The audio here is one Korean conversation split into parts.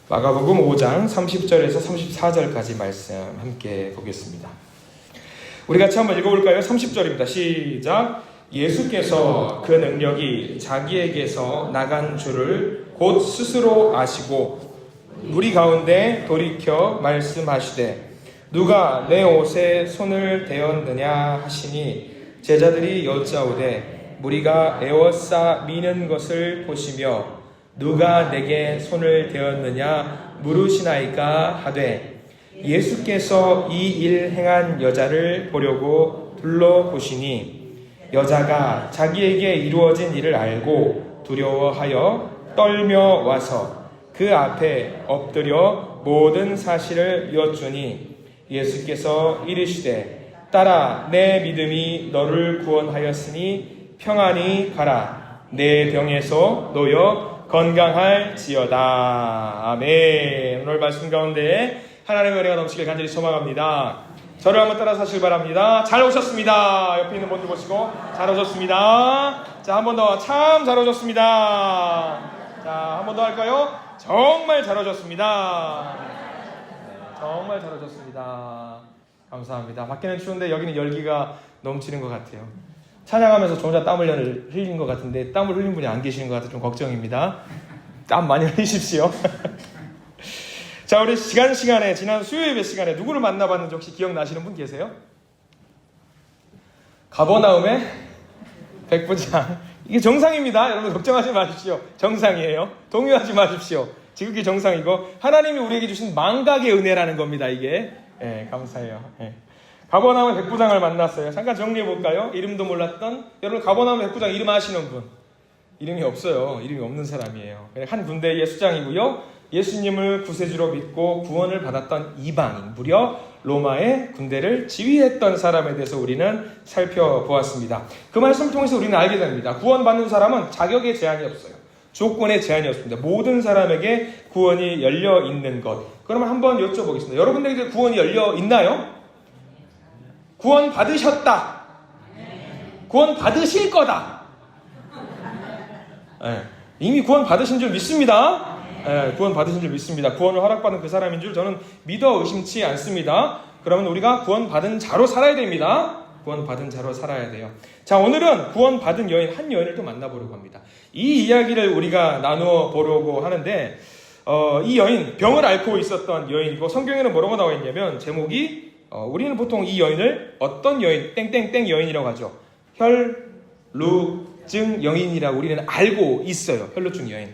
마가복음 5장 30절에서 34절까지 말씀 함께 보겠습니다. 우리 같이 한번 읽어볼까요? 30절입니다. 시작. 예수께서 그 능력이 자기에게서 나간 줄을 곧 스스로 아시고 무리 가운데 돌이켜 말씀하시되 누가 내 옷에 손을 대었느냐 하시니 제자들이 여짜오되 무리가 에워싸 미는 것을 보시며 누가 내게 손을 대었느냐 물으시나이까 하되 예수께서 이 일 행한 여자를 보려고 둘러보시니 여자가 자기에게 이루어진 일을 알고 두려워하여 떨며 와서 그 앞에 엎드려 모든 사실을 여쭈니 예수께서 이르시되 딸아 내 믿음이 너를 구원하였으니 평안히 가라 내 병에서 놓여 건강할지어다. 아멘. 오늘 말씀 가운데 하나님의 은혜가 넘치길 간절히 소망합니다. 저를 한번 따라서 하시길 바랍니다. 잘 오셨습니다. 옆에 있는 분들 보시고 잘 오셨습니다. 자, 한 번 더 참 잘 오셨습니다. 자, 한 번 더 할까요? 정말 잘 오셨습니다. 정말 잘 오셨습니다. 감사합니다. 밖에는 추운데 여기는 열기가 넘치는 것 같아요. 찬양하면서 저 혼자 땀을 흘린 것 같은데 땀을 흘린 분이 안 계시는 것 같아서 좀 걱정입니다. 땀 많이 흘리십시오. 자, 우리 지난 수요 예배 시간에 누구를 만나봤는지 혹시 기억나시는 분 계세요? 가버나움의 백부장. 이게 정상입니다. 여러분 걱정하지 마십시오. 정상이에요. 동요하지 마십시오. 지극히 정상이고 하나님이 우리에게 주신 망각의 은혜라는 겁니다. 이게 감사해요. 가버나움 백부장을 만났어요. 잠깐 정리해볼까요? 이름도 몰랐던 여러분 가버나움 백부장 이름 아시는 분? 이름이 없어요. 이름이 없는 사람이에요. 한 군대의 수장이고요. 예수님을 구세주로 믿고 구원을 받았던 이방인, 무려 로마의 군대를 지휘했던 사람에 대해서 우리는 살펴보았습니다. 그 말씀을 통해서 우리는 알게 됩니다. 구원받는 사람은 자격에 제한이 없어요. 조건에 제한이 없습니다. 모든 사람에게 구원이 열려 있는 것. 그러면 한번 여쭤보겠습니다. 여러분들에게 구원이 열려 있나요? 구원 받으셨다. 구원 받으실 거다. 이미 구원 받으신 줄 믿습니다. 구원 받으신 줄 믿습니다. 구원을 허락받은 그 사람인 줄 저는 믿어 의심치 않습니다. 그러면 우리가 구원 받은 자로 살아야 됩니다. 구원 받은 자로 살아야 돼요. 자, 오늘은 구원 받은 여인, 한 여인을 또 만나보려고 합니다. 이 이야기를 우리가 나누어 보려고 하는데 이 여인, 병을 앓고 있었던 여인이고 성경에는 뭐라고 나와 있냐면 제목이 우리는 보통 이 여인을 어떤 여인, 땡땡땡 여인이라고 하죠. 혈루증 여인이라고 우리는 알고 있어요. 혈루증 여인.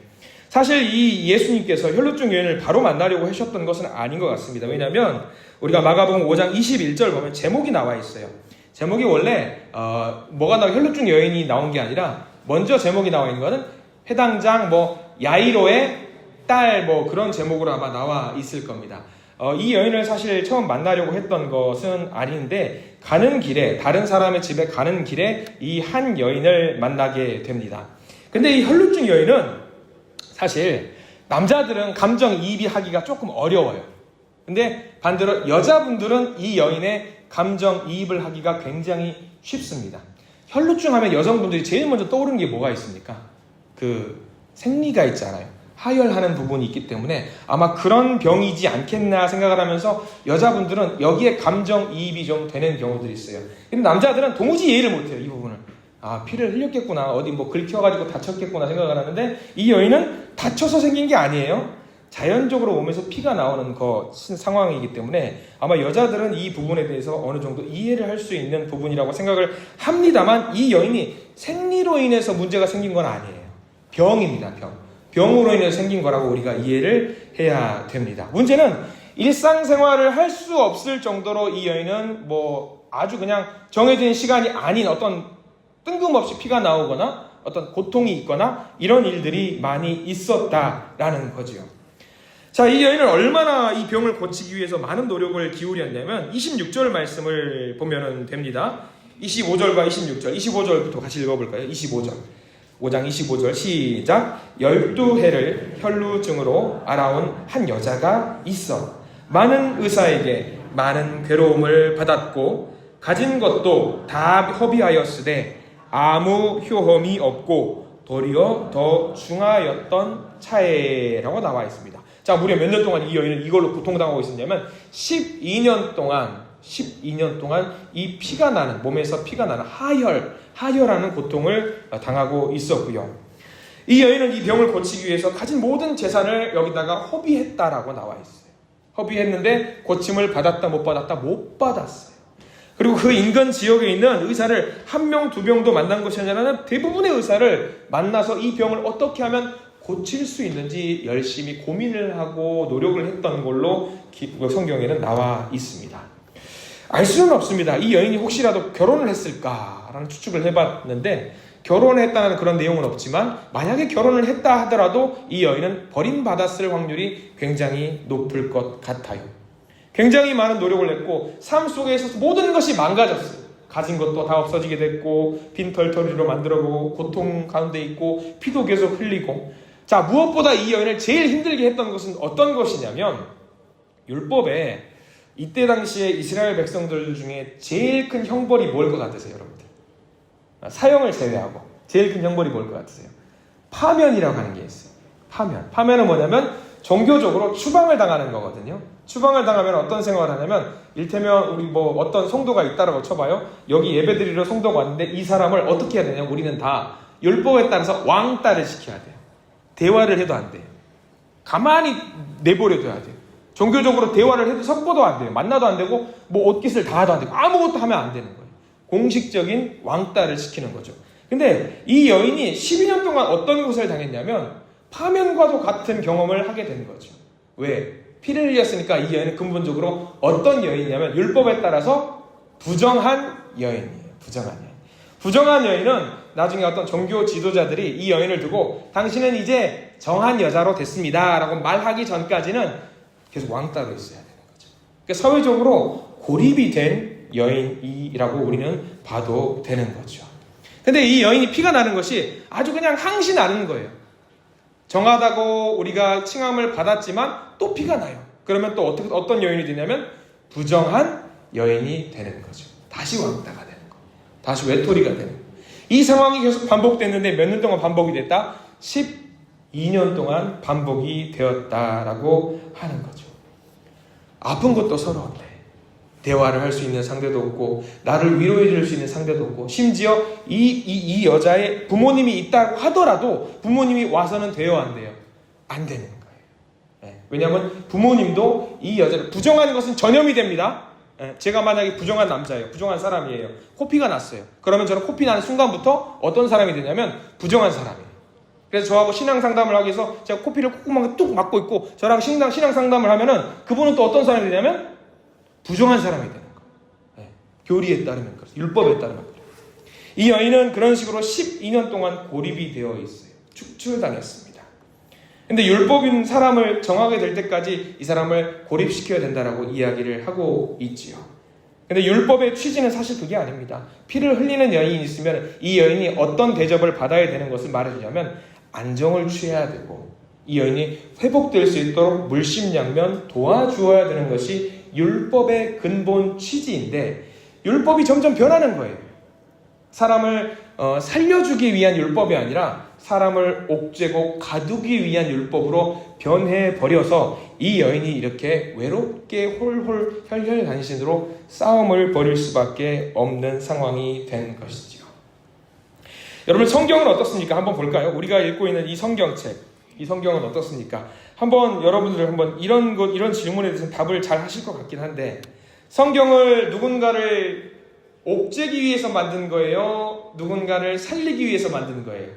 사실 이 예수님께서 혈루증 여인을 바로 만나려고 하셨던 것은 아닌 것 같습니다. 왜냐하면 우리가 마가복음 5장 21절 보면 제목이 나와 있어요. 제목이 원래 뭐가 나와 혈루증 여인이 나온 게 아니라 먼저 제목이 나와 있는 것은 해당장 야이로의 딸 그런 제목으로 아마 나와 있을 겁니다. 이 여인을 사실 처음 만나려고 했던 것은 아닌데 가는 길에 다른 사람의 집에 가는 길에 이 한 여인을 만나게 됩니다. 근데 이 혈루증 여인은 사실 남자들은 감정이입이 하기가 조금 어려워요. 근데 반대로 여자분들은 이 여인의 감정이입을 하기가 굉장히 쉽습니다. 혈루증 하면 여성분들이 제일 먼저 떠오르는 게 뭐가 있습니까? 생리가 있잖아요. 하혈하는 부분이 있기 때문에 아마 그런 병이지 않겠나 생각을 하면서 여자분들은 여기에 감정이입이 좀 되는 경우들이 있어요. 근데 남자들은 도무지 이해를 못해요. 이 부분을. 피를 흘렸겠구나. 어디 긁혀가지고 다쳤겠구나 생각을 하는데 이 여인은 다쳐서 생긴 게 아니에요. 자연적으로 몸에서 피가 나오는 상황이기 때문에 아마 여자들은 이 부분에 대해서 어느 정도 이해를 할 수 있는 부분이라고 생각을 합니다만 이 여인이 생리로 인해서 문제가 생긴 건 아니에요. 병입니다. 병으로 인해서 생긴 거라고 우리가 이해를 해야 됩니다. 문제는 일상생활을 할 수 없을 정도로 이 여인은 아주 그냥 정해진 시간이 아닌 어떤 뜬금없이 피가 나오거나 어떤 고통이 있거나 이런 일들이 많이 있었다라는 거죠. 자, 이 여인은 얼마나 이 병을 고치기 위해서 많은 노력을 기울였냐면 26절 말씀을 보면 됩니다. 25절과 26절, 25절부터 같이 읽어볼까요? 25절. 5장 25절 시작. 12해를 혈루증으로 앓아온 한 여자가 있어 많은 의사에게 많은 괴로움을 받았고 가진 것도 다 허비하였으되 아무 효험이 없고 도리어 더 중하였던 차에라고 나와 있습니다. 자, 무려 몇 년 동안 이 여인은 이걸로 고통당하고 있었냐면 12년 동안 이 피가 나는, 몸에서 피가 나는 하혈하는 고통을 당하고 있었고요. 이 여인은 이 병을 고치기 위해서 가진 모든 재산을 여기다가 허비했다라고 나와 있어요. 허비했는데 고침을 받았다 못 받았다? 못 받았어요. 그리고 그 인근 지역에 있는 의사를 한 명, 두 명도 만난 것이 아니라 대부분의 의사를 만나서 이 병을 어떻게 하면 고칠 수 있는지 열심히 고민을 하고 노력을 했던 걸로 성경에는 나와 있습니다. 알 수는 없습니다. 이 여인이 혹시라도 결혼을 했을까라는 추측을 해봤는데 결혼을 했다는 그런 내용은 없지만 만약에 결혼을 했다 하더라도 이 여인은 버림받았을 확률이 굉장히 높을 것 같아요. 굉장히 많은 노력을 했고 삶 속에 있어서 모든 것이 망가졌어요. 가진 것도 다 없어지게 됐고 빈털터리로 만들어보고 고통 가운데 있고 피도 계속 흘리고. 자, 무엇보다 이 여인을 제일 힘들게 했던 것은 어떤 것이냐면 율법에 이때 당시에 이스라엘 백성들 중에 제일 큰 형벌이 뭘 것 같으세요, 여러분들? 사형을 제외하고 제일 큰 형벌이 뭘 것 같으세요? 파면이라고 하는 게 있어요. 파면은 뭐냐면 종교적으로 추방을 당하는 거거든요. 추방을 당하면 어떤 생각을 하냐면 일테면 우리 어떤 성도가 있다라고 쳐봐요. 여기 예배드리러 성도가 왔는데 이 사람을 어떻게 해야 되냐? 우리는 다 율법에 따라서 왕따를 시켜야 돼요. 대화를 해도 안 돼요. 가만히 내버려둬야 돼요. 종교적으로 대화를 해도 섞어도 안 돼요. 만나도 안 되고 옷깃을 다 해도 안 되고 아무것도 하면 안 되는 거예요. 공식적인 왕따를 시키는 거죠. 근데 이 여인이 12년 동안 어떤 것을 당했냐면 파면과도 같은 경험을 하게 된 거죠. 왜? 피를 흘렸으니까 이 여인은 근본적으로 어떤 여인이냐면 율법에 따라서 부정한 여인이에요. 부정한 여인은 나중에 어떤 종교 지도자들이 이 여인을 두고 당신은 이제 정한 여자로 됐습니다 라고 말하기 전까지는 계속 왕따로 있어야 되는 거죠. 그러니까 사회적으로 고립이 된 여인이라고 우리는 봐도 되는 거죠. 근데 이 여인이 피가 나는 것이 아주 그냥 항시 나는 거예요. 정하다고 우리가 칭함을 받았지만 또 피가 나요. 그러면 또 어떤 여인이 되냐면 부정한 여인이 되는 거죠. 다시 왕따가 되는 거. 다시 외톨이가 되는 거. 이 상황이 계속 반복됐는데 몇 년 동안 반복이 됐다? 12년 동안 반복이 되었다라고 하는 거죠. 아픈 것도 서러운데 대화를 할 수 있는 상대도 없고 나를 위로해 줄 수 있는 상대도 없고 심지어 이 여자의 부모님이 있다고 하더라도 부모님이 와서는 돼요 안 돼요? 안 되는 거예요. 네. 왜냐하면 부모님도 이 여자를 부정하는 것은 전염이 됩니다. 네. 제가 만약에 부정한 남자예요. 부정한 사람이에요. 코피가 났어요. 그러면 저는 코피 나는 순간부터 어떤 사람이 되냐면 부정한 사람이에요. 그래서 저하고 신앙 상담을 하기 위해서 제가 코피를 콧구멍에 뚝 막고 있고 저랑 신앙 상담을 하면은 그분은 또 어떤 사람이 되냐면 부정한 사람이 되는 거예요. 네. 교리에 따르면 그렇습니다. 율법에 따르면 그래요. 이 여인은 그런 식으로 12년 동안 고립이 되어 있어요. 축출당했습니다. 근데 율법인 사람을 정하게 될 때까지 이 사람을 고립시켜야 된다라고 이야기를 하고 있지요. 근데 율법의 취지는 사실 그게 아닙니다. 피를 흘리는 여인이 있으면 이 여인이 어떤 대접을 받아야 되는 것을 말해주냐면 안정을 취해야 되고 이 여인이 회복될 수 있도록 물심양면 도와주어야 되는 것이 율법의 근본 취지인데 율법이 점점 변하는 거예요. 사람을 살려주기 위한 율법이 아니라 사람을 옥죄고 가두기 위한 율법으로 변해버려서 이 여인이 이렇게 외롭게 홀홀 혈혈단신으로 싸움을 벌일 수밖에 없는 상황이 된 것이죠. 여러분 성경은 어떻습니까? 한번 볼까요? 우리가 읽고 있는 이 성경책, 이 성경은 어떻습니까? 한번 여러분들 이런 질문에 대해서 답을 잘 하실 것 같긴 한데 성경을 누군가를 옥죄기 위해서 만든 거예요? 누군가를 살리기 위해서 만든 거예요?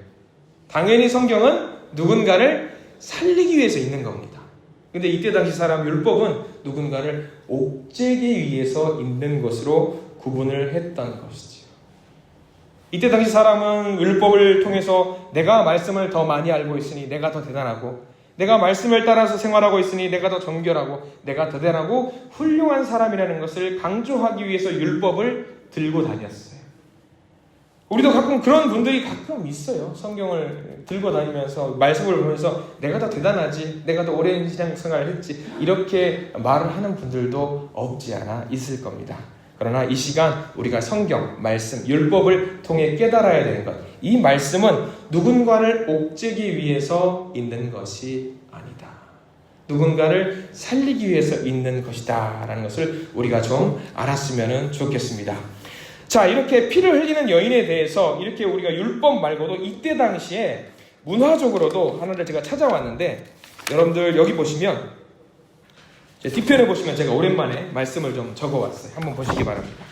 당연히 성경은 누군가를 살리기 위해서 있는 겁니다. 근데 이때 당시 사람 율법은 누군가를 옥죄기 위해서 있는 것으로 구분을 했던 것이죠. 이때 당시 사람은 율법을 통해서 내가 말씀을 더 많이 알고 있으니 내가 더 대단하고 내가 말씀을 따라서 생활하고 있으니 내가 더 정결하고 내가 더 대단하고 훌륭한 사람이라는 것을 강조하기 위해서 율법을 들고 다녔어요. 우리도 가끔 그런 분들이 가끔 있어요. 성경을 들고 다니면서 말씀을 보면서 내가 더 대단하지, 내가 더 오랜 신앙생활을 했지 이렇게 말을 하는 분들도 없지 않아 있을 겁니다. 그러나 이 시간 우리가 성경, 말씀, 율법을 통해 깨달아야 되는 것, 이 말씀은 누군가를 옥죄기 위해서 있는 것이 아니다. 누군가를 살리기 위해서 있는 것이다 라는 것을 우리가 좀 알았으면 좋겠습니다. 자, 이렇게 피를 흘리는 여인에 대해서 이렇게 우리가 율법 말고도 이때 당시에 문화적으로도 하나를 제가 찾아왔는데, 여러분들 여기 보시면 뒤편에 보시면 제가 오랜만에 말씀을 좀 적어왔어요. 한번 보시기 바랍니다.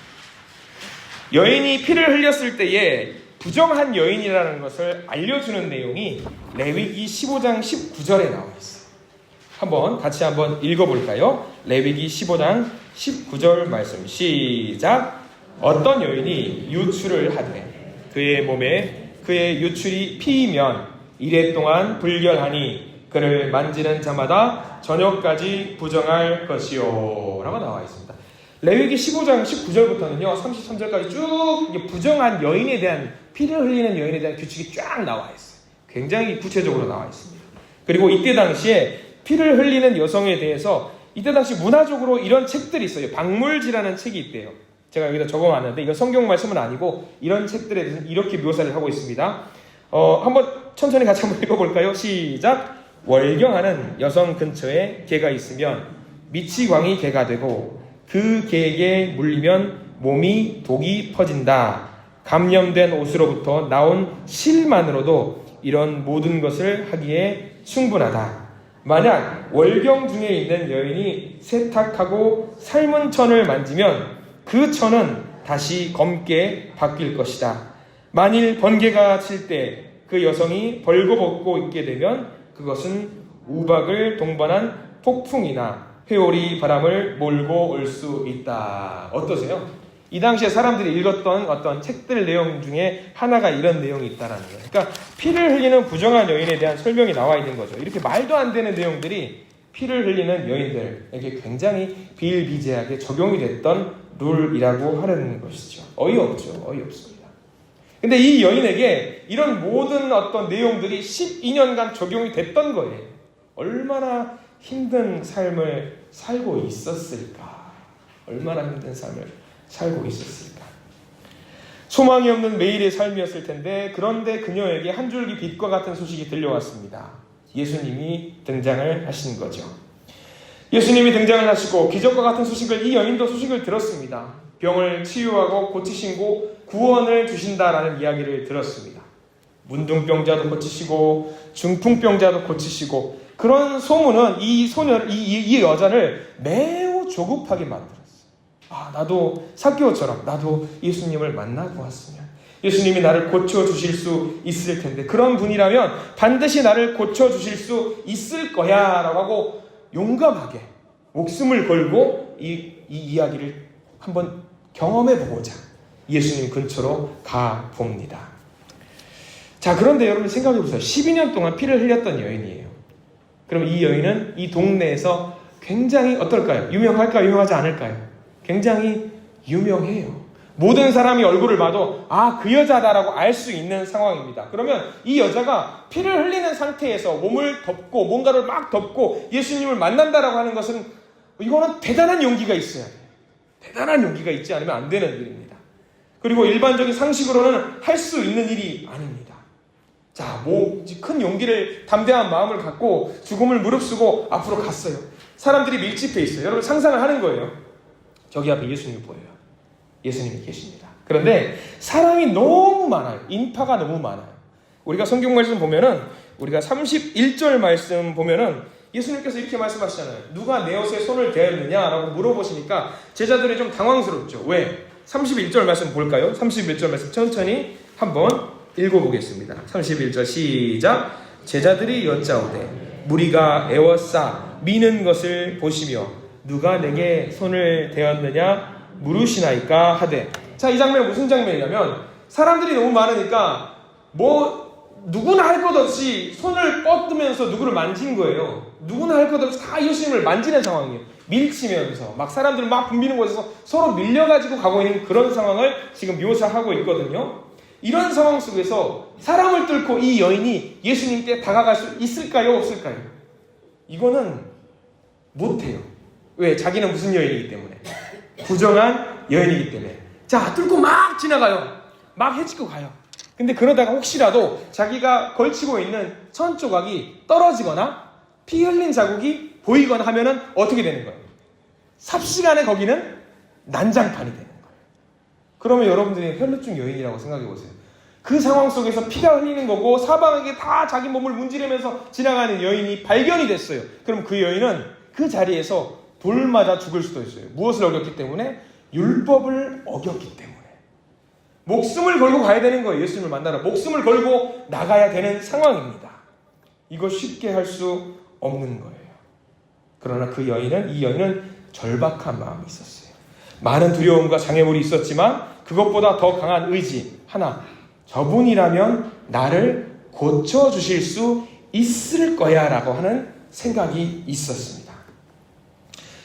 여인이 피를 흘렸을 때에 부정한 여인이라는 것을 알려주는 내용이 레위기 15장 19절에 나와 있어요. 같이 한번 읽어볼까요? 레위기 15장 19절 말씀 시작. 어떤 여인이 유출을 하되 그의 몸에 그의 유출이 피이면 이래 동안 불결하니 그를 만지는 자마다 저녁까지 부정할 것이요 라고 나와 있습니다. 레위기 15장 19절부터는요 33절까지 쭉 부정한 여인에 대한, 피를 흘리는 여인에 대한 규칙이 쫙 나와 있어요. 굉장히 구체적으로 나와 있습니다. 그리고 이때 당시에 피를 흘리는 여성에 대해서 이때 당시 문화적으로 이런 책들이 있어요. 박물지라는 책이 있대요. 제가 여기다 적어놨는데 이건 성경 말씀은 아니고 이런 책들에 대해서 이렇게 묘사를 하고 있습니다. 한번 천천히 같이 한번 읽어볼까요? 시작. 월경하는 여성 근처에 개가 있으면 미치광이 개가 되고 그 개에게 물리면 몸이 독이 퍼진다. 감염된 옷으로부터 나온 실만으로도 이런 모든 것을 하기에 충분하다. 만약 월경 중에 있는 여인이 세탁하고 삶은 천을 만지면 그 천은 다시 검게 바뀔 것이다. 만일 번개가 칠 때 그 여성이 벌거벗고 있게 되면 그것은 우박을 동반한 폭풍이나 회오리 바람을 몰고 올 수 있다. 어떠세요? 이 당시에 사람들이 읽었던 어떤 책들 내용 중에 하나가 이런 내용이 있다는 거예요. 그러니까 피를 흘리는 부정한 여인에 대한 설명이 나와 있는 거죠. 이렇게 말도 안 되는 내용들이 피를 흘리는 여인들에게 굉장히 비일비재하게 적용이 됐던 룰이라고 하는 것이죠. 어이없죠. 어이없습니다. 근데 이 여인에게 이런 모든 어떤 내용들이 12년간 적용이 됐던 거예요. 얼마나 힘든 삶을 살고 있었을까? 얼마나 힘든 삶을 살고 있었을까? 소망이 없는 매일의 삶이었을 텐데, 그런데 그녀에게 한 줄기 빛과 같은 소식이 들려왔습니다. 예수님이 등장을 하신 거죠. 예수님이 등장을 하시고 기적과 같은 소식을, 이 여인도 소식을 들었습니다. 병을 치유하고 고치시고 구원을 주신다라는 이야기를 들었습니다. 문둥병자도 고치시고 중풍병자도 고치시고, 그런 소문은 이 여자를 매우 조급하게 만들었어요. 나도 삭개오처럼 나도 예수님을 만나고 왔으면 예수님이 나를 고쳐주실 수 있을 텐데, 그런 분이라면 반드시 나를 고쳐주실 수 있을 거야 라고 하고 용감하게 목숨을 걸고 이 이야기를 한번 경험해보고자 예수님 근처로 가봅니다. 자, 그런데 여러분 생각해보세요. 12년 동안 피를 흘렸던 여인이에요. 그럼 이 여인은 이 동네에서 굉장히 어떨까요? 유명할까요? 유명하지 않을까요? 굉장히 유명해요. 모든 사람이 얼굴을 봐도 그 여자다라고 알 수 있는 상황입니다. 그러면 이 여자가 피를 흘리는 상태에서 몸을 덮고 뭔가를 막 덮고 예수님을 만난다라고 하는 것은, 이거는 대단한 용기가 있어야 돼요. 대단한 용기가 있지 않으면 안 되는 일입니다. 그리고 일반적인 상식으로는 할 수 있는 일이 아닙니다. 자, 큰 용기를, 담대한 마음을 갖고 죽음을 무릅쓰고 앞으로 갔어요. 사람들이 밀집해 있어요. 여러분 상상을 하는 거예요. 저기 앞에 예수님이 보여요. 예수님이 계십니다. 그런데 사람이 너무 많아요. 인파가 너무 많아요. 우리가 성경 말씀 보면은, 우리가 31절 말씀 보면은 예수님께서 이렇게 말씀하시잖아요. 누가 내 옷에 손을 대었느냐라고 물어보시니까 제자들이 좀 당황스럽죠. 왜? 31절 말씀 볼까요? 31절 말씀 천천히 한번 읽어보겠습니다. 31절 시작. 제자들이 여짜오되 무리가 애워싸 미는 것을 보시며 누가 내게 손을 대었느냐 물으시나이까 하되. 자, 이 장면은 무슨 장면이냐면, 사람들이 너무 많으니까 누구나 할 것 없이 손을 뻗으면서 누구를 만진 거예요. 누구나 할 것 없이 다 예수님을 만지는 상황이에요. 밀치면서 막 사람들 막 붐비는 곳에서 서로 밀려가지고 가고 있는 그런 상황을 지금 묘사하고 있거든요. 이런 상황 속에서 사람을 뚫고 이 여인이 예수님께 다가갈 수 있을까요? 없을까요? 이거는 못해요. 왜? 자기는 무슨 여인이기 때문에? 부정한 여인이기 때문에. 자, 뚫고 막 지나가요. 막 헤치고 가요. 근데 그러다가 혹시라도 자기가 걸치고 있는 천 조각이 떨어지거나 피 흘린 자국이 보이거나 하면은 어떻게 되는 거예요? 삽시간에 거기는 난장판이 되는 거예요. 그러면 여러분들이 혈루증 여인이라고 생각해 보세요. 그 상황 속에서 피가 흘리는 거고 사방에게 다 자기 몸을 문지르면서 지나가는 여인이 발견이 됐어요. 그럼 그 여인은 그 자리에서 돌 맞아 죽을 수도 있어요. 무엇을 어겼기 때문에? 율법을 어겼기 때문에. 목숨을 걸고 가야 되는 거예요. 예수님을 만나러 목숨을 걸고 나가야 되는 상황입니다. 이거 쉽게 할 수 없는 거예요. 그러나 이 여인은 절박한 마음이 있었어요. 많은 두려움과 장애물이 있었지만 그것보다 더 강한 의지 하나, 저분이라면 나를 고쳐주실 수 있을 거야 라고 하는 생각이 있었습니다.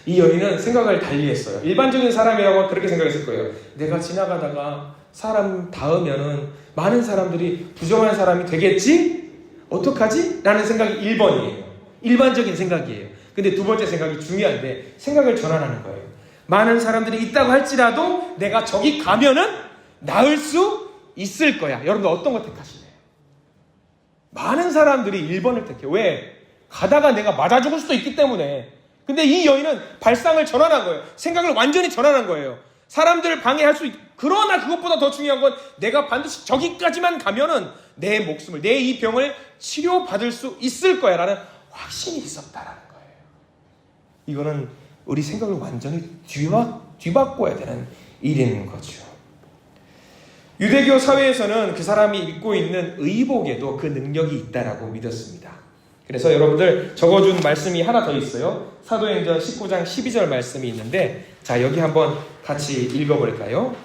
이 여인은 생각을 달리했어요. 일반적인 사람이라고 그렇게 생각했을 거예요. 내가 지나가다가 사람 닿으면은 많은 사람들이 부정한 사람이 되겠지? 어떡하지? 라는 생각이 1번이에요. 일반적인 생각이에요. 근데 두 번째 생각이 중요한데 생각을 전환하는 거예요. 많은 사람들이 있다고 할지라도 내가 저기 가면은 나을 수 있을 거야. 여러분들 어떤 거 택하실래요? 많은 사람들이 1번을 택해요. 왜? 가다가 내가 맞아 죽을 수도 있기 때문에. 근데 이 여인은 발상을 전환한 거예요. 생각을 완전히 전환한 거예요. 사람들을 방해할 수 그러나 그것보다 더 중요한 건 내가 반드시 저기까지만 가면은 내 목숨을, 내 이 병을 치료받을 수 있을 거야 라는 확신이 있었다라는 거예요. 이거는 우리 생각을 완전히 뒤바꿔야 되는 일인 거죠. 유대교 사회에서는 그 사람이 입고 있는 의복에도 그 능력이 있다라고 믿었습니다. 그래서 여러분들 적어준 말씀이 하나 더 있어요. 사도행전 19장 12절 말씀이 있는데 자, 여기 한번 같이 읽어볼까요?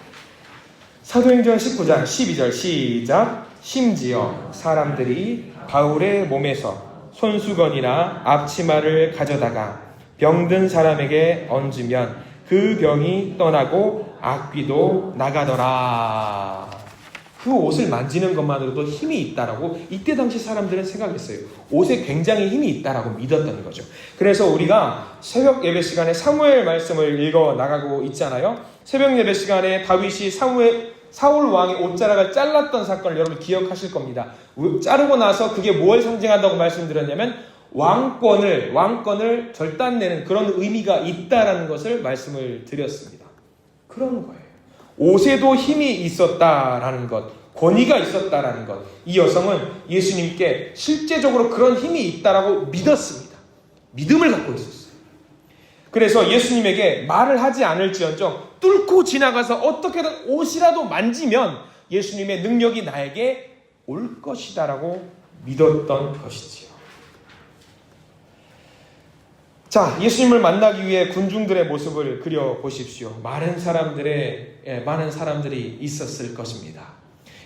사도행전 19장 12절 시작. 심지어 사람들이 바울의 몸에서 손수건이나 앞치마를 가져다가 병든 사람에게 얹으면 그 병이 떠나고 악귀도 나가더라. 그 옷을 만지는 것만으로도 힘이 있다라고 이때 당시 사람들은 생각했어요. 옷에 굉장히 힘이 있다라고 믿었던 거죠. 그래서 우리가 새벽 예배 시간에 사무엘 말씀을 읽어 나가고 있잖아요. 새벽 예배 시간에 다윗이 사울 왕의 옷자락을 잘랐던 사건을 여러분 기억하실 겁니다. 자르고 나서 그게 뭘 상징한다고 말씀드렸냐면 왕권을 절단내는 그런 의미가 있다라는 것을 말씀을 드렸습니다. 그런 거예요. 옷에도 힘이 있었다라는 것, 권위가 있었다라는 것. 이 여성은 예수님께 실제적으로 그런 힘이 있다라고 믿었습니다. 믿음을 갖고 있었어요. 그래서 예수님에게 말을 하지 않을지언정 뚫고 지나가서 어떻게든 옷이라도 만지면 예수님의 능력이 나에게 올 것이다라고 믿었던 것이지요. 자, 예수님을 만나기 위해 군중들의 모습을 그려보십시오. 많은 사람들이 있었을 것입니다.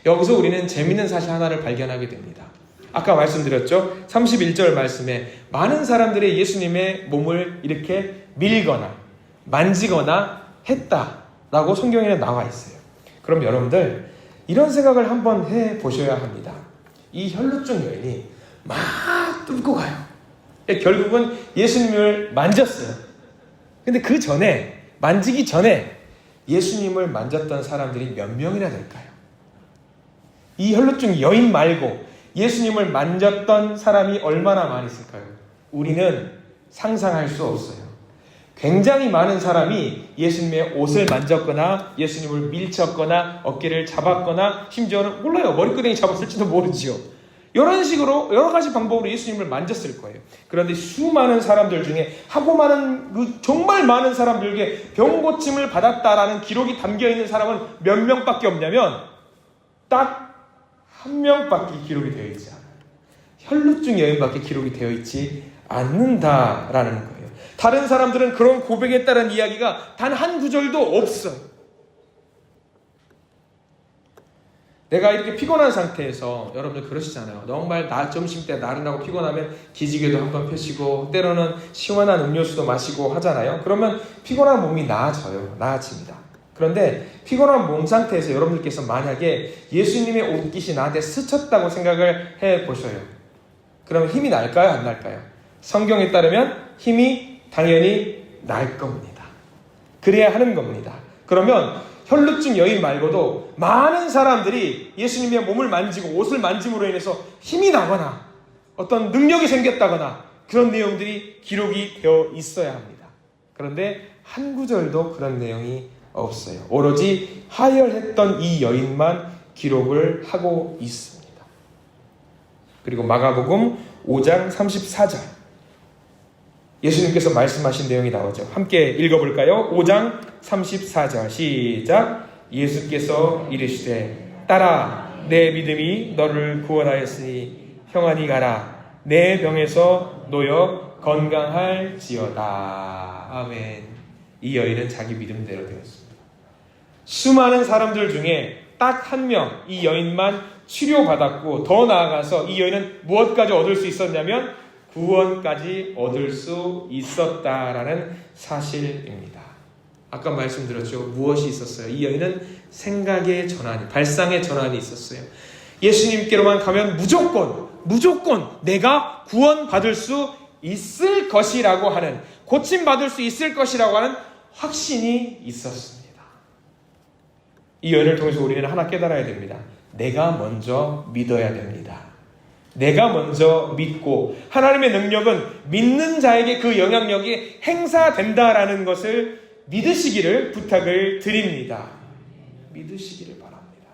여기서 우리는 재미있는 사실 하나를 발견하게 됩니다. 아까 말씀드렸죠? 31절 말씀에 많은 사람들이 예수님의 몸을 이렇게 밀거나 만지거나 했다라고 성경에는 나와 있어요. 그럼 여러분들 이런 생각을 한번 해보셔야 합니다. 이 혈루증 여인이 막 뚫고 가요. 결국은 예수님을 만졌어요. 근데 그 전에, 만지기 전에 예수님을 만졌던 사람들이 몇 명이나 될까요? 이 혈루증 여인 말고 예수님을 만졌던 사람이 얼마나 많이 있을까요? 우리는 상상할 수 없어요. 굉장히 많은 사람이 예수님의 옷을 만졌거나 예수님을 밀쳤거나 어깨를 잡았거나 심지어는 몰라요. 머리끄댕이 잡았을지도 모르지요. 이런 식으로 여러 가지 방법으로 예수님을 만졌을 거예요. 그런데 수많은 사람들 중에 정말 많은 사람들에게 병 고침을 받았다라는 기록이 담겨있는 사람은 몇 명밖에 없냐면 딱 한 명밖에 기록이 되어 있지 않아요. 혈루증 여인밖에 기록이 되어 있지 않는다라는 거예요. 다른 사람들은 그런 고백에 따른 이야기가 단 한 구절도 없어요. 내가 이렇게 피곤한 상태에서 여러분들 그러시잖아요. 정말 점심 때 나른하고 피곤하면 기지개도 한번 펴시고 때로는 시원한 음료수도 마시고 하잖아요. 그러면 피곤한 몸이 나아집니다. 그런데 피곤한 몸 상태에서 여러분들께서 만약에 예수님의 옷깃이 나한테 스쳤다고 생각을 해보셔요. 그러면 힘이 날까요? 안 날까요? 성경에 따르면 힘이 당연히 날 겁니다. 그래야 하는 겁니다. 그러면 혈루증 여인 말고도 많은 사람들이 예수님의 몸을 만지고 옷을 만짐으로 인해서 힘이 나거나 어떤 능력이 생겼다거나 그런 내용들이 기록이 되어 있어야 합니다. 그런데 한 구절도 그런 내용이 없어요. 오로지 하혈했던 이 여인만 기록을 하고 있습니다. 그리고 마가복음 5장 34절 예수님께서 말씀하신 내용이 나오죠. 함께 읽어볼까요? 5장 34절 시작. 예수께서 이르시되 딸아 내 믿음이 너를 구원하였으니 평안히 가라. 내 병에서 놓여 건강할지어다. 아멘. 이 여인은 자기 믿음대로 되었습니다. 수많은 사람들 중에 딱 한 명, 이 여인만 치료받았고 더 나아가서 이 여인은 무엇까지 얻을 수 있었냐면 구원까지 얻을 수 있었다라는 사실입니다. 아까 말씀드렸죠. 무엇이 있었어요? 이 여인은 생각의 전환이, 발상의 전환이 있었어요. 예수님께로만 가면 무조건 내가 구원받을 수 있을 것이라고 하는, 고침받을 수 있을 것이라고 하는 확신이 있었습니다. 이 여인을 통해서 우리는 하나 깨달아야 됩니다. 내가 먼저 믿어야 됩니다. 내가 먼저 믿고 하나님의 능력은 믿는 자에게 그 영향력이 행사된다라는 것을 믿으시기를 부탁을 드립니다. 믿으시기를 바랍니다.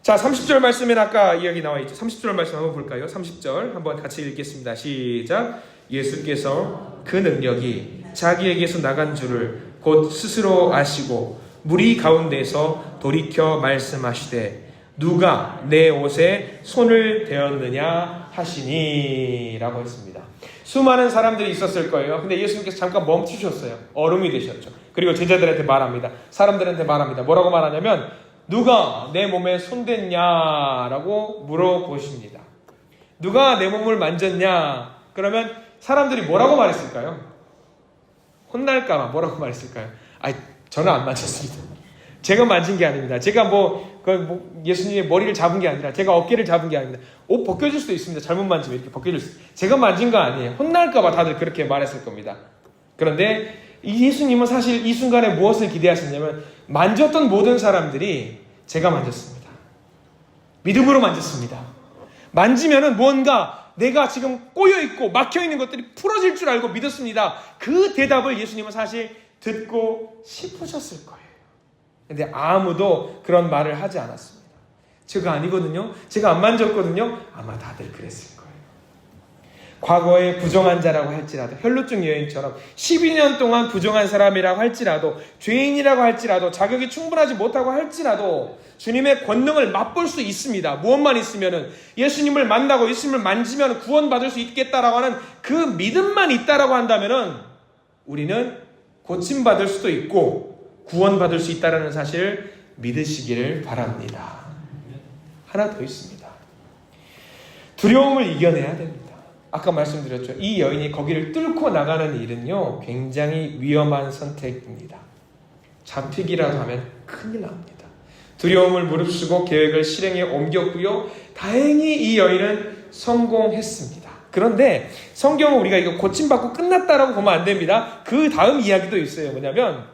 자, 30절 말씀에 아까 이야기 나와 있죠. 30절 말씀 한번 볼까요? 30절 한번 같이 읽겠습니다. 시작. 예수께서 그 능력이 자기에게서 나간 줄을 곧 스스로 아시고 무리 가운데서 돌이켜 말씀하시되 누가 내 옷에 손을 대었느냐 하시니 라고 했습니다. 수많은 사람들이 있었을 거예요. 근데 예수님께서 잠깐 멈추셨어요. 얼음이 되셨죠. 그리고 제자들한테 말합니다. 사람들한테 말합니다. 뭐라고 말하냐면 누가 내 몸에 손댔냐라고 물어보십니다. 누가 내 몸을 만졌냐? 그러면 사람들이 뭐라고 말했을까요? 혼날까봐 뭐라고 말했을까요? 저는 안 만졌습니다. 제가 만진 게 아닙니다. 제가 예수님의 머리를 잡은 게 아니라 제가 어깨를 잡은 게 아닙니다. 옷 벗겨질 수도 있습니다. 잘못 만지면 이렇게 벗겨질 수 있습니다. 제가 만진 거 아니에요. 혼날까봐 다들 그렇게 말했을 겁니다. 그런데 예수님은 사실 이 순간에 무엇을 기대하셨냐면 만졌던 모든 사람들이 제가 만졌습니다. 믿음으로 만졌습니다. 만지면은 뭔가 내가 지금 꼬여있고 막혀있는 것들이 풀어질 줄 알고 믿었습니다. 그 대답을 예수님은 사실 듣고 싶으셨을 거예요. 근데 아무도 그런 말을 하지 않았습니다. 제가 아니거든요. 제가 안 만졌거든요. 아마 다들 그랬을 거예요. 과거에 부정한 자라고 할지라도, 혈루증 여인처럼 12년 동안 부정한 사람이라고 할지라도, 죄인이라고 할지라도, 자격이 충분하지 못하고 할지라도 주님의 권능을 맛볼 수 있습니다. 무엇만 있으면은 예수님을 만나고 예수님을 만지면 구원받을 수 있겠다라고 하는 그 믿음만 있다라고 한다면은 우리는 고침받을 수도 있고 구원받을 수 있다는 사실을 믿으시기를 바랍니다. 하나 더 있습니다. 두려움을 이겨내야 됩니다. 아까 말씀드렸죠. 이 여인이 거기를 뚫고 나가는 일은요, 굉장히 위험한 선택입니다. 잡히기라도 하면 큰일 납니다. 두려움을 무릅쓰고 계획을 실행에 옮겼고요. 다행히 이 여인은 성공했습니다. 그런데 성경은 우리가 이거 고침받고 끝났다라고 보면 안 됩니다. 그 다음 이야기도 있어요. 뭐냐면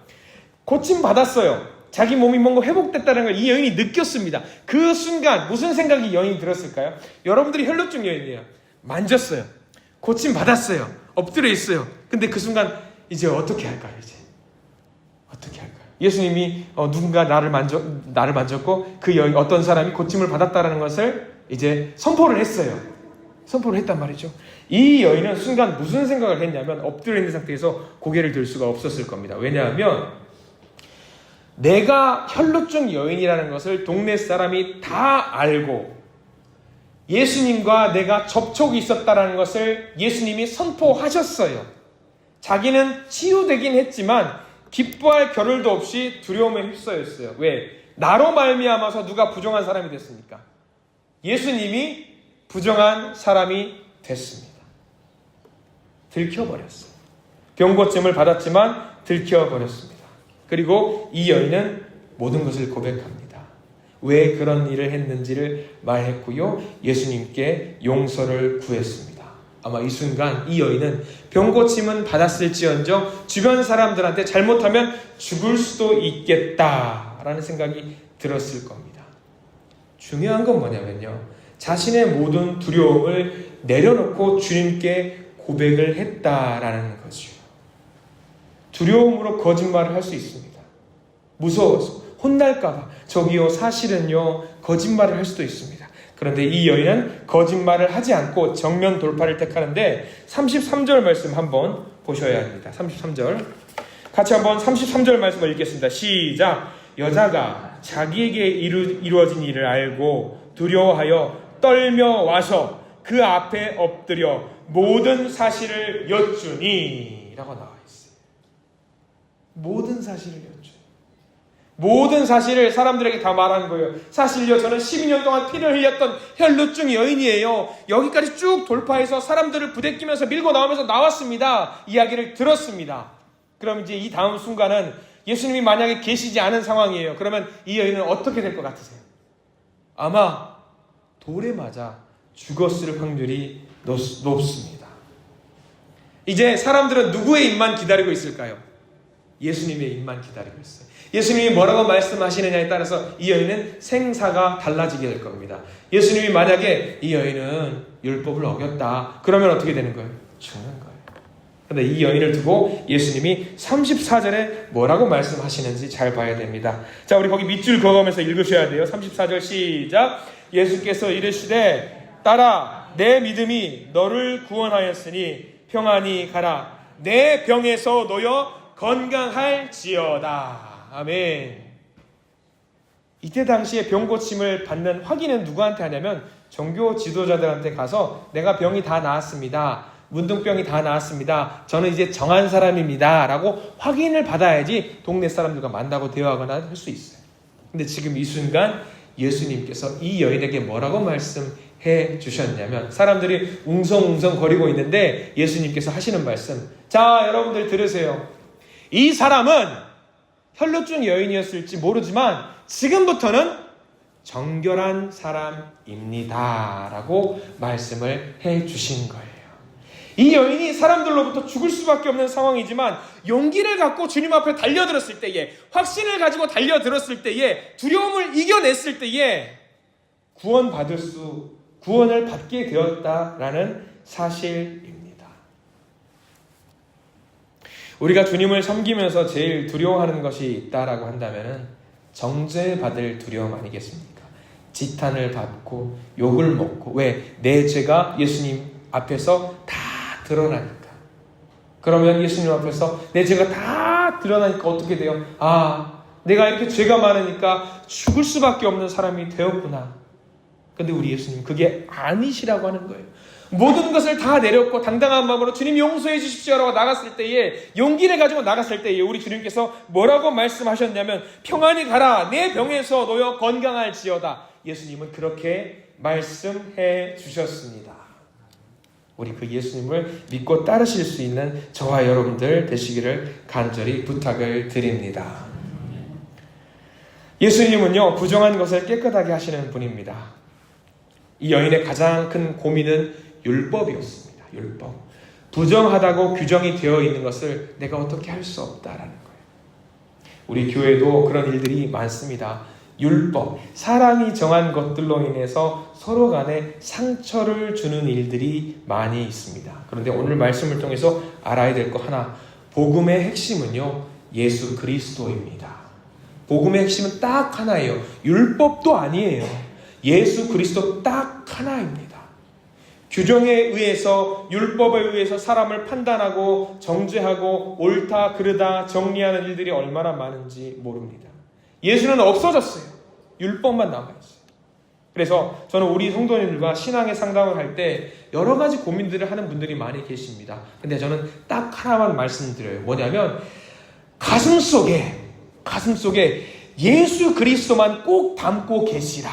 고침받았어요. 자기 몸이 뭔가 회복됐다는 걸 이 여인이 느꼈습니다. 그 순간 무슨 생각이 이 여인이 들었을까요? 여러분들이 혈루증 여인이에요. 만졌어요. 고침받았어요. 엎드려 있어요. 근데 그 순간 이제 어떻게 할까요? 이제 어떻게 할까요? 예수님이 누군가 나를 만졌고 그 여인 어떤 사람이 고침을 받았다는 것을 이제 선포를 했어요. 선포를 했단 말이죠. 이 여인은 순간 무슨 생각을 했냐면 엎드려 있는 상태에서 고개를 들 수가 없었을 겁니다. 왜냐하면 내가 혈루증 여인이라는 것을 동네 사람이 다 알고 예수님과 내가 접촉이 있었다는 것을 예수님이 선포하셨어요. 자기는 치유되긴 했지만 기뻐할 겨를도 없이 두려움에 휩싸였어요. 왜? 나로 말미암아서 누가 부정한 사람이 됐습니까? 예수님이 부정한 사람이 됐습니다. 들켜버렸어요. 병고침을 받았지만 들켜버렸습니다. 그리고 이 여인은 모든 것을 고백합니다. 왜 그런 일을 했는지를 말했고요. 예수님께 용서를 구했습니다. 아마 이 순간 이 여인은 병고침은 받았을지언정 주변 사람들한테 잘못하면 죽을 수도 있겠다라는 생각이 들었을 겁니다. 중요한 건 뭐냐면요, 자신의 모든 두려움을 내려놓고 주님께 고백을 했다라는 거죠. 두려움으로 거짓말을 할 수 있습니다. 무서워서 혼날까봐. 저기요, 사실은요, 거짓말을 할 수도 있습니다. 그런데 이 여인은 거짓말을 하지 않고 정면 돌파를 택하는데 33절 말씀 한번 보셔야 합니다. 33절 같이 한번 33절 말씀을 읽겠습니다. 시작. 여자가 자기에게 이루어진 일을 알고 두려워하여 떨며 와서 그 앞에 엎드려 모든 사실을 여쭈니 라고 나와 있어요. 모든 사실을 여쭈니. 모든 사실을 사람들에게 다 말하는 거예요. 사실요, 저는 12년 동안 피를 흘렸던 혈루증 여인이에요. 여기까지 쭉 돌파해서 사람들을 부대끼면서 밀고 나오면서 나왔습니다. 이야기를 들었습니다. 그럼 이제 이 다음 순간은 예수님이 만약에 계시지 않은 상황이에요. 그러면 이 여인은 어떻게 될 것 같으세요? 아마 돌에 맞아 죽었을 확률이 높습니다. 이제 사람들은 누구의 입만 기다리고 있을까요? 예수님의 입만 기다리고 있어요. 예수님이 뭐라고 말씀하시느냐에 따라서 이 여인은 생사가 달라지게 될 겁니다. 예수님이 만약에 이 여인은 율법을 어겼다, 그러면 어떻게 되는 거예요? 죽는 거예요. 그런데 이 여인을 두고 예수님이 34절에 뭐라고 말씀하시는지 잘 봐야 됩니다. 자, 우리 거기 밑줄 그어가면서 읽으셔야 돼요. 34절 시작. 예수께서 이르시되 딸아, 내 믿음이 너를 구원하였으니 평안히 가라. 내 병에서 놓여 건강할지어다. 아멘. 이때 당시에 병 고침을 받는 확인은 누구한테 하냐면 종교 지도자들한테 가서 내가 병이 다 나았습니다. 문둥병이 다 나았습니다. 저는 이제 정한 사람입니다. 라고 확인을 받아야지 동네 사람들과 만나고 대화하거나 할 수 있어요. 근데 지금 이 순간 예수님께서 이 여인에게 뭐라고 말씀해 주셨냐면, 사람들이 웅성웅성 거리고 있는데 예수님께서 하시는 말씀, 자, 여러분들 들으세요. 이 사람은 혈루증 여인이었을지 모르지만 지금부터는 정결한 사람입니다 라고 말씀을 해 주신 거예요. 이 여인이 사람들로부터 죽을 수밖에 없는 상황이지만 용기를 갖고 주님 앞에 달려들었을 때에, 확신을 가지고 달려들었을 때에, 두려움을 이겨냈을 때에 구원을 받게 되었다라는 사실입니다. 우리가 주님을 섬기면서 제일 두려워하는 것이 있다라고 한다면 정죄받을 두려움 아니겠습니까? 지탄을 받고 욕을 먹고, 왜? 내 죄가 예수님 앞에서 다 드러나니까. 그러면 예수님 앞에서 내 죄가 다 드러나니까 어떻게 돼요? 아, 내가 이렇게 죄가 많으니까 죽을 수밖에 없는 사람이 되었구나. 근데 우리 예수님 그게 아니시라고 하는 거예요. 모든 것을 다 내렸고 당당한 마음으로 주님 용서해 주십시오라고 나갔을 때에, 용기를 가지고 나갔을 때에 우리 주님께서 뭐라고 말씀하셨냐면 평안히 가라, 내 병에서 놓여 건강할지어다. 예수님은 그렇게 말씀해 주셨습니다. 우리 그 예수님을 믿고 따르실 수 있는 저와 여러분들 되시기를 간절히 부탁을 드립니다. 예수님은요, 부정한 것을 깨끗하게 하시는 분입니다. 이 여인의 가장 큰 고민은 율법이었습니다. 율법. 부정하다고 규정이 되어 있는 것을 내가 어떻게 할 수 없다라는 거예요. 우리 교회도 그런 일들이 많습니다. 율법, 사람이 정한 것들로 인해서 서로 간에 상처를 주는 일들이 많이 있습니다. 그런데 오늘 말씀을 통해서 알아야 될 거 하나, 복음의 핵심은요, 예수 그리스도입니다. 복음의 핵심은 딱 하나예요. 율법도 아니에요. 예수 그리스도 딱 하나입니다. 규정에 의해서, 율법에 의해서 사람을 판단하고 정죄하고 옳다 그르다 정리하는 일들이 얼마나 많은지 모릅니다. 예수는 없어졌어요. 율법만 남아있어요. 그래서 저는 우리 성도님들과 신앙의 상담을 할 때 여러 가지 고민들을 하는 분들이 많이 계십니다. 근데 저는 딱 하나만 말씀드려요. 뭐냐면 가슴속에 예수 그리스도만 꼭 담고 계시라.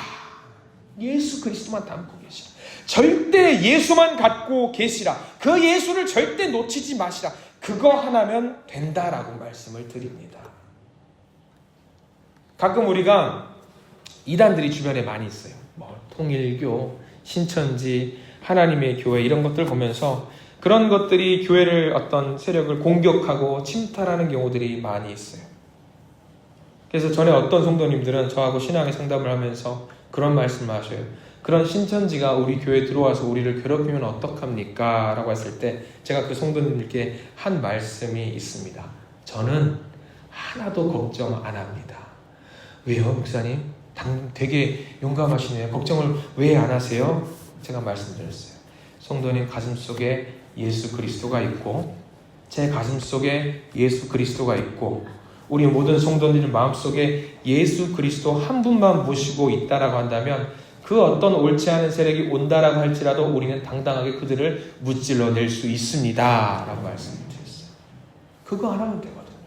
예수 그리스도만 담고 계시라. 절대 예수만 갖고 계시라. 그 예수를 절대 놓치지 마시라. 그거 하나면 된다라고 말씀을 드립니다. 가끔 우리가 이단들이 주변에 많이 있어요. 뭐 통일교, 신천지, 하나님의 교회 이런 것들 보면서 그런 것들이 교회를 어떤 세력을 공격하고 침탈하는 경우들이 많이 있어요. 그래서 전에 어떤 성도님들은 저하고 신앙의 상담을 하면서 그런 말씀을 하셔요. 그런 신천지가 우리 교회에 들어와서 우리를 괴롭히면 어떡합니까? 라고 했을 때 제가 그 성도님들께 한 말씀이 있습니다. 저는 하나도 걱정 안 합니다. 왜요, 목사님? 되게 용감하시네요. 걱정을 왜 안 하세요? 제가 말씀드렸어요. 성도님 가슴속에 예수 그리스도가 있고 제 가슴속에 예수 그리스도가 있고 우리 모든 성도들 마음속에 예수 그리스도 한 분만 모시고 있다라고 한다면 그 어떤 옳지 않은 세력이 온다라고 할지라도 우리는 당당하게 그들을 무찔러낼 수 있습니다 라고 말씀드렸어요. 그거 안 하면 되거든요.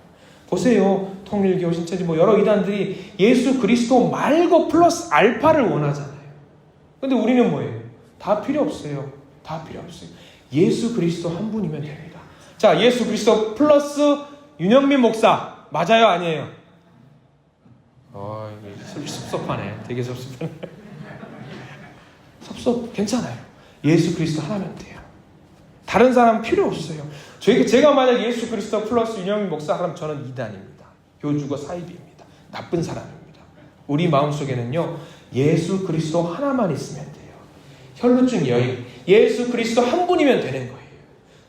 보세요. 통일교, 신천지 여러 이단들이 예수 그리스도 말고 플러스 알파를 원하잖아요. 근데 우리는 뭐예요? 다 필요 없어요. 다 필요 없어요. 예수 그리스도 한 분이면 됩니다. 자, 예수 그리스도 플러스 윤영민 목사 맞아요? 아니에요? 이게 섭섭하네. 되게 섭섭하네. 괜찮아요. 예수 그리스도 하나면 돼요. 다른 사람 필요 없어요. 제가 만약 예수 그리스도 플러스 윤영민 목사 하면 저는 이단입니다. 교주고 사이비입니다. 나쁜 사람입니다. 우리 마음속에는요, 예수 그리스도 하나만 있으면 돼요. 혈루증 여인, 예수 그리스도 한 분이면 되는 거예요.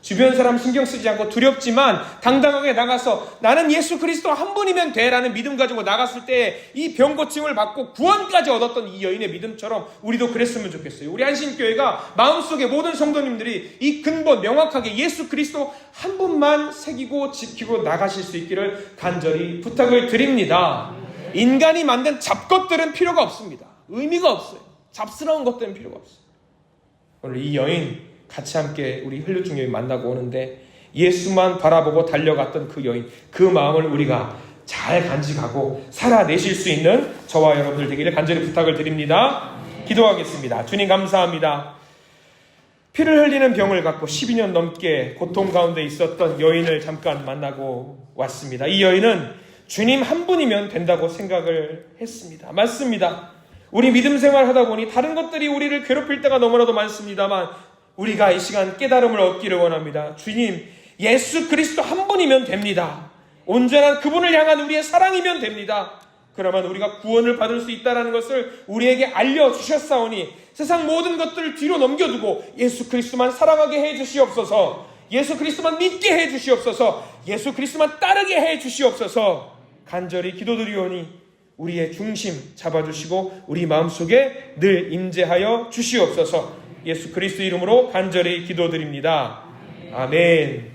주변 사람 신경 쓰지 않고 두렵지만 당당하게 나가서 나는 예수 그리스도 한 분이면 돼 라는 믿음 가지고 나갔을 때 이 병 고침을 받고 구원까지 얻었던 이 여인의 믿음처럼 우리도 그랬으면 좋겠어요. 우리 한신교회가 마음속에 모든 성도님들이 이 근본 명확하게 예수 그리스도 한 분만 새기고 지키고 나가실 수 있기를 간절히 부탁을 드립니다. 인간이 만든 잡것들은 필요가 없습니다. 의미가 없어요. 잡스러운 것들은 필요가 없어요. 오늘 이 여인 같이 함께 우리 혈루증 여인 만나고 오는데 예수만 바라보고 달려갔던 그 여인, 그 마음을 우리가 잘 간직하고 살아내실 수 있는 저와 여러분들 되기를 간절히 부탁을 드립니다. 기도하겠습니다. 주님 감사합니다. 피를 흘리는 병을 갖고 12년 넘게 고통 가운데 있었던 여인을 잠깐 만나고 왔습니다. 이 여인은 주님 한 분이면 된다고 생각을 했습니다. 맞습니다. 우리 믿음 생활 하다 보니 다른 것들이 우리를 괴롭힐 때가 너무나도 많습니다만 우리가 이 시간 깨달음을 얻기를 원합니다. 주님, 예수 그리스도 한 분이면 됩니다. 온전한 그분을 향한 우리의 사랑이면 됩니다. 그러면 우리가 구원을 받을 수 있다는 것을 우리에게 알려주셨사오니 세상 모든 것들을 뒤로 넘겨두고 예수 그리스도만 사랑하게 해주시옵소서. 예수 그리스도만 믿게 해주시옵소서. 예수 그리스도만 따르게 해주시옵소서. 간절히 기도드리오니 우리의 중심 잡아주시고 우리 마음속에 늘 임재하여 주시옵소서. 예수 그리스도 이름으로 간절히 기도드립니다. 아멘.